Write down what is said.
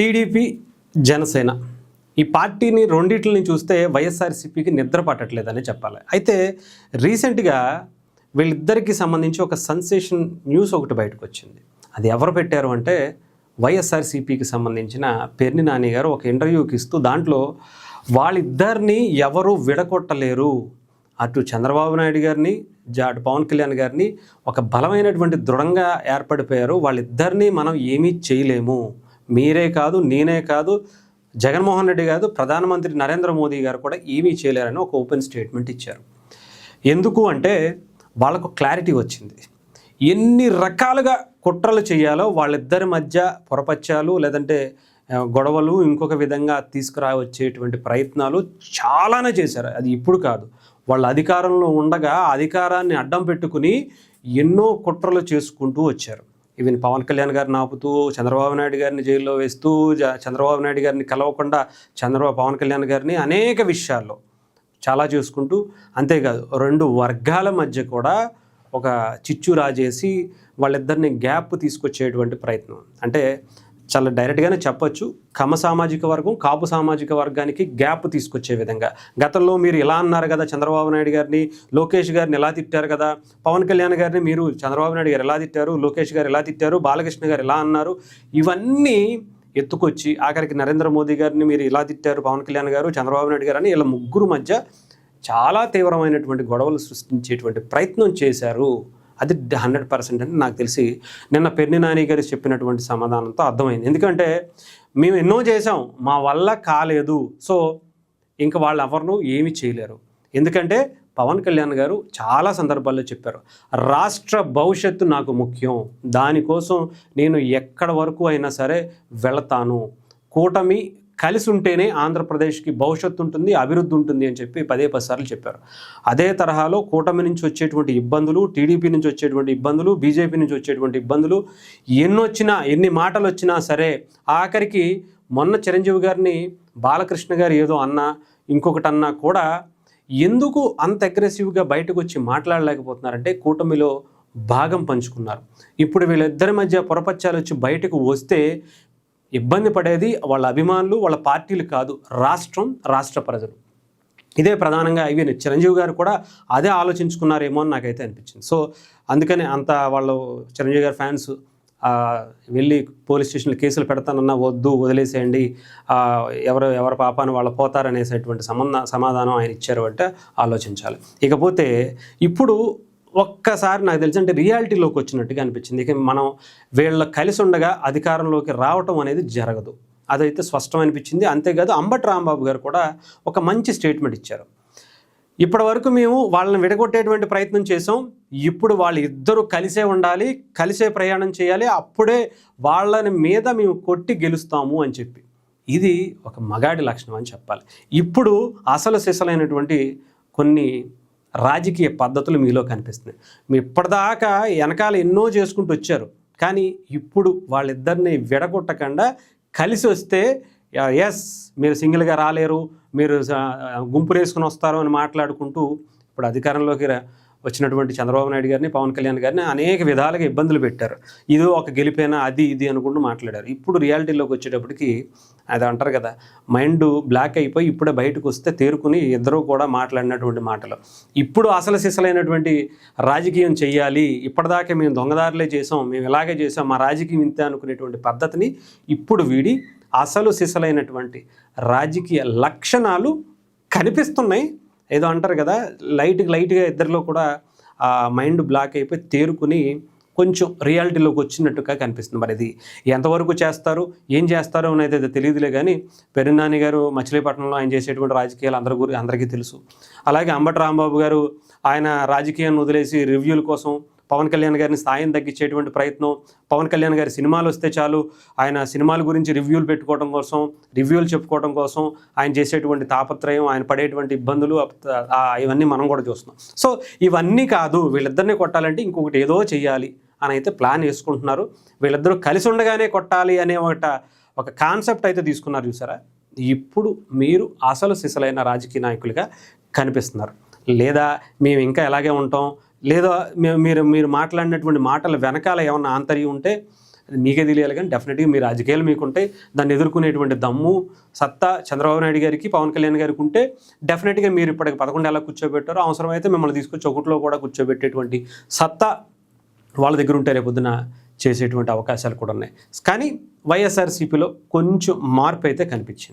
TDP, Janasena ఈ పార్టీని రెండిట్లని చూస్తే వైఎస్ఆర్సీపీకి నిద్ర పట్టట్లేదని చెప్పాలి. అయితే రీసెంట్గా వీళ్ళిద్దరికీ సంబంధించి ఒక సెన్సేషన్ న్యూస్ ఒకటి బయటకు వచ్చింది. అది ఎవరు పెట్టారు అంటే వైఎస్ఆర్సీపీకి సంబంధించిన పేర్ని నాని గారు ఒక ఇంటర్వ్యూకి ఇస్తూ దాంట్లో వాళ్ళిద్దరిని ఎవరు విడగొట్టలేరు, అటు చంద్రబాబు నాయుడు గారిని అటు పవన్ కళ్యాణ్ గారిని ఒక బలమైనటువంటి దృఢంగా ఏర్పడిపోయారు, వాళ్ళిద్దరినీ మనం ఏమీ చేయలేము, మీరే కాదు నేనే కాదు జగన్మోహన్ రెడ్డి కాదు ప్రధానమంత్రి నరేంద్ర మోదీ గారు కూడా ఏమీ చేయలేరని ఒక ఓపెన్ స్టేట్మెంట్ ఇచ్చారు. ఎందుకు అంటే వాళ్ళకు క్లారిటీ వచ్చింది. ఎన్ని రకాలుగా కుట్రలు చేయాలో వాళ్ళిద్దరి మధ్య పొరపచ్చాలు లేదంటే గొడవలు ఇంకొక విధంగా తీసుకురావచ్చేటువంటి ప్రయత్నాలు చాలానే చేశారు. అది ఇప్పుడు కాదు, వాళ్ళ అధికారంలో ఉండగా అధికారాన్ని అడ్డం పెట్టుకుని ఎన్నో కుట్రలు చేసుకుంటూ వచ్చారు. ఈవెన్ పవన్ కళ్యాణ్ గారిని ఆపుతూ చంద్రబాబు నాయుడు గారిని జైల్లో వేస్తూ చంద్రబాబు నాయుడు గారిని కలవకుండా పవన్ కళ్యాణ్ గారిని అనేక విషయాల్లో చాలా చేసుకుంటూ, అంతేకాదు రెండు వర్గాల మధ్య కూడా ఒక చిచ్చు రాజేసి వాళ్ళిద్దరిని గ్యాప్ తీసుకొచ్చేటువంటి ప్రయత్నం. అంటే చాలా డైరెక్ట్గానే చెప్పొచ్చు, కమ సామాజిక వర్గం కాపు సామాజిక వర్గానికి గ్యాప్ తీసుకొచ్చే విధంగా. గతంలో మీరు ఇలా అన్నారు కదా, చంద్రబాబు నాయుడు గారిని లోకేష్ గారిని ఎలా తిట్టారు కదా, పవన్ కళ్యాణ్ గారిని మీరు చంద్రబాబు నాయుడు గారు ఎలా తిట్టారు, లోకేష్ గారు ఎలా తిట్టారు, బాలకృష్ణ గారు ఎలా అన్నారు, ఇవన్నీ ఎత్తుకొచ్చి ఆఖరికి నరేంద్ర మోదీ గారిని మీరు ఇలా తిట్టారు పవన్ కళ్యాణ్ గారు చంద్రబాబు నాయుడు గారు అని ఇలా ముగ్గురు మధ్య చాలా తీవ్రమైనటువంటి గొడవలు సృష్టించేటువంటి ప్రయత్నం చేశారు. అది 100% అంటే నాకు తెలిసి నిన్న పేర్ని నాని గారు చెప్పినటువంటి సమాధానంతో అర్థమైంది. ఎందుకంటే మేము ఎన్నో చేసాం, మా వల్ల కాలేదు, సో ఇంకా వాళ్ళు ఎవరినూ ఏమీ చేయలేరు. ఎందుకంటే పవన్ కళ్యాణ్ గారు చాలా సందర్భాల్లో చెప్పారు, రాష్ట్ర భవిష్యత్తు నాకు ముఖ్యం, దానికోసం నేను ఎక్కడి వరకు అయినా సరే వెళతాను, కూటమి కలిసి ఉంటేనే ఆంధ్రప్రదేశ్కి భవిష్యత్తు ఉంటుంది, అభివృద్ధి ఉంటుంది అని చెప్పి 10 సార్లు చెప్పారు. అదే తరహాలో కూటమి నుంచి వచ్చేటువంటి ఇబ్బందులు, టీడీపీ నుంచి వచ్చేటువంటి ఇబ్బందులు, బీజేపీ నుంచి వచ్చేటువంటి ఇబ్బందులు ఎన్ని మాటలు వచ్చినా సరే ఆఖరికి మొన్న చిరంజీవి గారిని బాలకృష్ణ గారు ఏదో అన్నా ఇంకొకటి అన్నా కూడా ఎందుకు అంత అగ్రెసివ్గా బయటకు వచ్చి మాట్లాడలేకపోతున్నారంటే కూటమిలో భాగం పంచుకున్నారు. ఇప్పుడు వీళ్ళిద్దరి మధ్య పొరపచ్చాలు వచ్చి బయటకు వస్తే ఇబ్బంది పడేది వాళ్ళ అభిమానులు, వాళ్ళ పార్టీలు కాదు, రాష్ట్ర ప్రజలు. ఇదే ప్రధానంగా చిరంజీవి గారు కూడా అదే ఆలోచించుకున్నారేమో అని నాకైతే అనిపించింది. సో అందుకని అంత వాళ్ళు చిరంజీవి గారి ఫ్యాన్స్ వెళ్ళి పోలీస్ స్టేషన్లో కేసులు పెడతానన్నా వద్దు, వదిలేసేయండి, ఎవరి పాపాన్ని వాళ్ళు పోతారనేసేటువంటి సమాధానం ఆయన ఇచ్చారు అంటే ఆలోచించాలి. ఇకపోతే ఇప్పుడు ఒక్కసారి నాకు తెలిసి అంటే రియాలిటీలోకి వచ్చినట్టుగా అనిపించింది. ఇక మనం వీళ్ళ కలిసి ఉండగా అధికారంలోకి రావటం అనేది జరగదు, అదైతే స్పష్టం అనిపించింది. అంతేకాదు అంబటి రాంబాబు గారు కూడా ఒక మంచి స్టేట్మెంట్ ఇచ్చారు. ఇప్పటి వరకు మేము వాళ్ళని విడగొట్టేటువంటి ప్రయత్నం చేసాం, ఇప్పుడు వాళ్ళిద్దరూ కలిసే ఉండాలి, కలిసే ప్రయాణం చేయాలి, అప్పుడే వాళ్ళని మీద మేము కొట్టి గెలుస్తాము అని చెప్పి. ఇది ఒక మగాడి లక్షణం అని చెప్పాలి. ఇప్పుడు అసలు సిసలైనటువంటి కొన్ని రాజకీయ పద్ధతులు మీలో కనిపిస్తున్నాయి. మీ ఇప్పటిదాకా వెనకాల ఎన్నో చేసుకుంటూ వచ్చారు, కానీ ఇప్పుడు వాళ్ళిద్దరిని విడగొట్టకుండా కలిసి వస్తే ఎస్ మీరు సింగిల్గా రాలేరు, మీరు గుంపు వేసుకుని వస్తారు అని మాట్లాడుకుంటూ ఇప్పుడు అధికారంలోకి వచ్చినటువంటి చంద్రబాబు నాయుడు గారిని పవన్ కళ్యాణ్ గారిని అనేక విధాలుగా ఇబ్బందులు పెట్టారు. ఇది ఒక గెలిపేనా అది ఇది అనుకుంటూ మాట్లాడారు. ఇప్పుడు రియాలిటీలోకి వచ్చేటప్పటికి అది అంటారు కదా, మైండ్ బ్లాక్ అయిపోయి ఇప్పుడే బయటకు వస్తే తేరుకుని ఇద్దరూ కూడా మాట్లాడినటువంటి మాటలు. ఇప్పుడు అసలు సిసలైనటువంటి రాజకీయం చెయ్యాలి, ఇప్పటిదాకా మేము దొంగదారులే చేసాం, మేము ఇలాగే చేసాం, మా రాజకీయం ఇంతే అనుకునేటువంటి పద్ధతిని ఇప్పుడు వీడి అసలు సిసలైనటువంటి రాజకీయ లక్షణాలు కనిపిస్తున్నాయి. ఏదో అంటారు కదా, లైట్గా ఇద్దరిలో కూడా ఆ మైండ్ బ్లాక్ అయిపోయి తేరుకుని కొంచెం రియాలిటీలోకి వచ్చినట్టుగా కనిపిస్తుంది. మరి ఇది ఎంతవరకు చేస్తారు, ఏం చేస్తారు అనేది అయితే తెలియదులే, కానీ పేర్ని నాని గారు మచిలీపట్నంలో ఆయన చేసేటువంటి రాజకీయాలు అందరికీ తెలుసు. అలాగే అంబటి రాంబాబు గారు ఆయన రాజకీయాన్ని వదిలేసి రివ్యూల కోసం పవన్ కళ్యాణ్ గారిని స్థాయిని తగ్గించేటువంటి ప్రయత్నం, పవన్ కళ్యాణ్ గారి సినిమాలు వస్తే చాలు ఆయన సినిమాల గురించి రివ్యూలు పెట్టుకోవడం కోసం, రివ్యూలు చెప్పుకోవడం కోసం ఆయన చేసేటువంటి తాపత్రయం, ఆయన పడేటువంటి ఇబ్బందులు ఇవన్నీ మనం కూడా చూస్తున్నాం. సో ఇవన్నీ కాదు, వీళ్ళిద్దరిని కొట్టాలంటే ఇంకొకటి ఏదో చెయ్యాలి అని అయితే ప్లాన్ వేసుకుంటున్నారు. వీళ్ళిద్దరూ కలిసి ఉండగానే కొట్టాలి అనే ఒక కాన్సెప్ట్ అయితే తీసుకున్నారు చూసారా. ఇప్పుడు మీరు అసలు సిసలైన రాజకీయ నాయకులుగా కనిపిస్తున్నారు. లేదా మేము ఇంకా ఎలాగే ఉంటాం, లేదా మీరు మాట్లాడినటువంటి మాటల వెనకాల ఏమన్నా ఆంతర్యం ఉంటే అది మీకే తెలియాలి. కానీ డెఫినెట్గా మీ రాజకీయాలు మీకుంటే దాన్ని ఎదుర్కొనేటువంటి దమ్ము సత్తా చంద్రబాబు నాయుడు గారికి, పవన్ కళ్యాణ్ గారికి ఉంటే డెఫినెట్గా మీరు ఇప్పటికి 11 ఎలా కూర్చోబెట్టారో అవసరమైతే మిమ్మల్ని తీసుకొచ్చి ఒకటిలో కూడా కూర్చోబెట్టేటువంటి సత్తా వాళ్ళ దగ్గర ఉంటే రేపొద్దున చేసేటువంటి అవకాశాలు కూడా ఉన్నాయి. కానీ వైఎస్ఆర్సీపీలో కొంచెం మార్పు అయితే కనిపించింది.